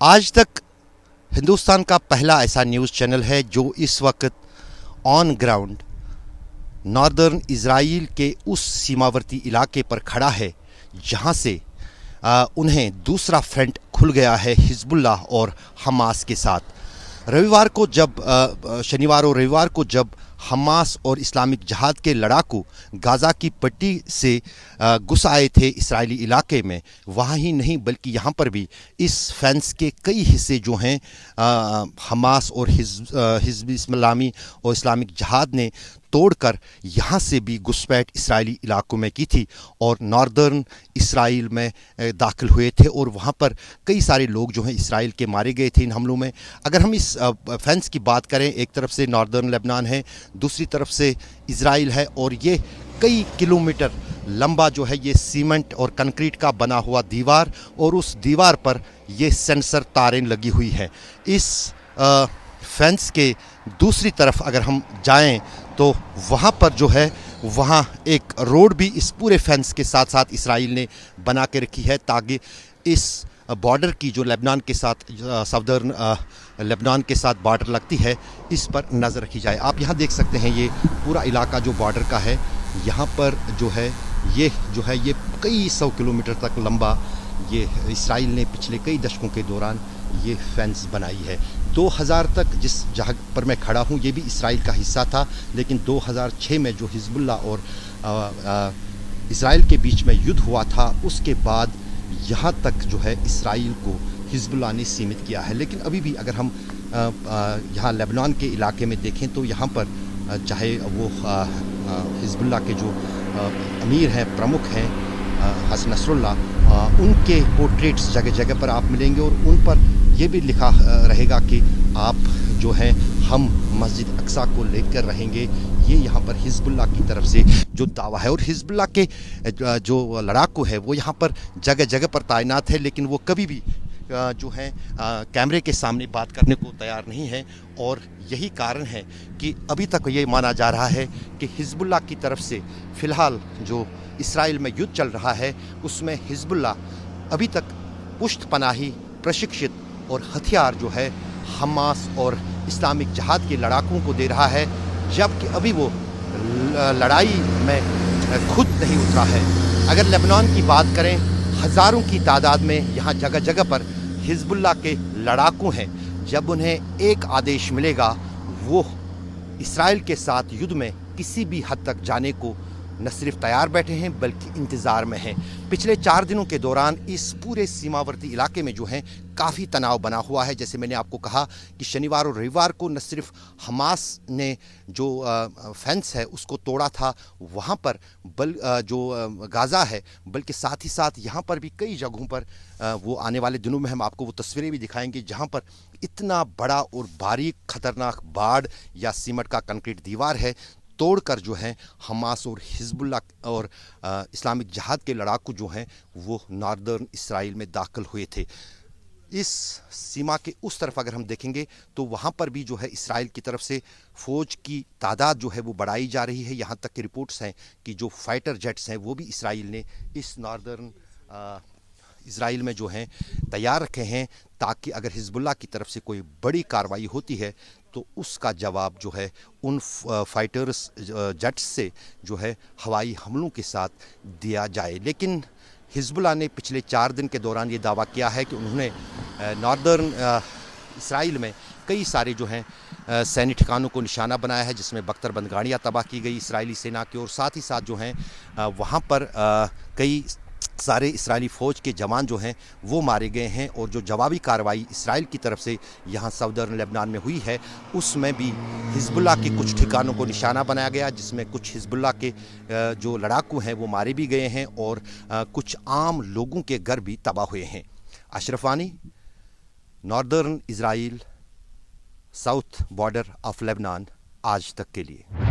आज तक हिंदुस्तान का पहला ऐसा न्यूज़ चैनल है जो इस वक्त ऑन ग्राउंड नॉर्दर्न इज़राइल के उस सीमावर्ती इलाके पर खड़ा है जहां से उन्हें दूसरा फ्रंट खुल गया है हिजबुल्लाह और हमास के साथ। शनिवार और रविवार को जब हमास और इस्लामिक जिहाद के लड़ाकू गाज़ा की पट्टी से घुस आए थे इस्राएली इलाके में, वहाँ ही नहीं बल्कि यहाँ पर भी इस फेंस के कई हिस्से जो हैं हमास और हिज़्ब इस्लामी और इस्लामिक जिहाद ने तोड़कर यहाँ से भी घुसपैठ इस्राएली इलाकों में की थी और नॉर्दर्न इसराइल में दाखिल हुए थे और वहाँ पर कई सारे लोग जो हैं इसराइल के मारे गए थे इन हमलों में। अगर हम इस फेंस की बात करें, एक तरफ से नॉर्दर्न लेबनान है, दूसरी तरफ से इसराइल है और ये कई किलोमीटर लंबा जो है ये सीमेंट और कंक्रीट का बना हुआ दीवार और उस दीवार पर ये सेंसर तारें लगी हुई है। इस फेंस के दूसरी तरफ अगर हम जाएं तो वहाँ पर जो है वहाँ एक रोड भी इस पूरे फेंस के साथ साथ इसराइल ने बना के रखी है ताकि इस बॉर्डर की जो लेबनान के साथ सदर्न लेबनान के साथ बॉर्डर लगती है इस पर नज़र रखी जाए। आप यहाँ देख सकते हैं ये पूरा इलाका जो बॉर्डर का है, यहाँ पर जो है ये कई सौ किलोमीटर तक लंबा ये इसराइल ने पिछले कई दशकों के दौरान ये फेंस बनाई है। 2000 तक जिस जगह पर मैं खड़ा हूँ ये भी इसराइल का हिस्सा था, लेकिन 2006 में जो हिजबुल्लाह और इसराइल के बीच में युद्ध हुआ था उसके बाद यहाँ तक जो है इसराइल को हिजबुल्लाह ने सीमित किया है। लेकिन अभी भी अगर हम यहाँ लेबनान के इलाके में देखें तो यहाँ पर चाहे वो हिजबुल्लाह के जो अमीर हैं, प्रमुख हैं हसन नसरुल्लाह, उनके पोर्ट्रेट्स जगह जगह पर आप मिलेंगे और उन पर यह भी लिखा रहेगा कि आप जो हैं हम मस्जिद अक्सा को लेकर रहेंगे। ये यहाँ पर हिजबुल्लाह की तरफ से जो दावा है और हिजबुल्लाह के जो लड़ाकू है वो यहाँ पर जगह जगह पर तैनात है, लेकिन वो कभी भी जो है कैमरे के सामने बात करने को तैयार नहीं है और यही कारण है कि अभी तक ये माना जा रहा है कि हिजबुल्लाह की तरफ से फ़िलहाल जो इसराइल में युद्ध चल रहा है उसमें हिजबुल्लाह अभी तक पुष्ट पनाही प्रशिक्षित और हथियार जो है हमास और इस्लामिक जिहाद के लड़ाकों को दे रहा है, जबकि अभी वो लड़ाई में खुद नहीं उतरा है। अगर लेबनान की बात करें, हज़ारों की तादाद में यहाँ जगह जगह पर हिजबुल्लाह के लड़ाकू हैं। जब उन्हें एक आदेश मिलेगा वो इसराइल के साथ युद्ध में किसी भी हद तक जाने को न सिर्फ तैयार बैठे हैं बल्कि इंतज़ार में हैं। पिछले 4 दिनों के दौरान इस पूरे सीमावर्ती इलाके में जो है काफ़ी तनाव बना हुआ है। जैसे मैंने आपको कहा कि शनिवार और रविवार को न सिर्फ हमास ने जो फेंस है उसको तोड़ा था वहाँ पर जो गाज़ा है, बल्कि साथ ही साथ यहाँ पर भी कई जगहों पर वो आने वाले दिनों में हम आपको वो तस्वीरें भी दिखाएंगे जहाँ पर इतना बड़ा और बारीक खतरनाक बाड़ या सीमेंट का कंक्रीट दीवार है तोड़कर जो है हमास और हिजबुल्लाह और इस्लामिक जिहाद के लड़ाकू जो हैं वो नॉर्दर्न इसराइल में दाखिल हुए थे। इस सीमा के उस तरफ अगर हम देखेंगे तो वहाँ पर भी जो है इसराइल की तरफ से फ़ौज की तादाद जो है वो बढ़ाई जा रही है। यहाँ तक की रिपोर्ट्स हैं कि जो फाइटर जेट्स हैं वो भी इसराइल ने इस नॉर्दर्न इसराइल में जो हैं तैयार रखे हैं ताकि अगर हिजबुल्लाह की तरफ से कोई बड़ी कार्रवाई होती है तो उसका जवाब जो है उन फाइटर्स जेट्स से जो है हवाई हमलों के साथ दिया जाए। लेकिन हिजबुल्लाह ने पिछले 4 दिन के दौरान ये दावा किया है कि उन्होंने नॉर्दर्न इसराइल में कई सारे जो हैं सैन्य ठिकानों को निशाना बनाया है, जिसमें बख्तरबंद गाड़ियाँ तबाह की गई इसराइली सेना की और साथ ही साथ जो हैं वहाँ पर कई सारे इसराइली फ़ौज के जवान जो हैं वो मारे गए हैं और जो जवाबी कार्रवाई इसराइल की तरफ से यहाँ सदर्न लेबनान में हुई है उसमें भी हिजबुल्लाह के कुछ ठिकानों को निशाना बनाया गया, जिसमें कुछ हिजबुल्लाह के जो लड़ाकू हैं वो मारे भी गए हैं और कुछ आम लोगों के घर भी तबाह हुए हैं। अशरफ वानी, northern Israel, south border of Lebanon, आज तक के लिए।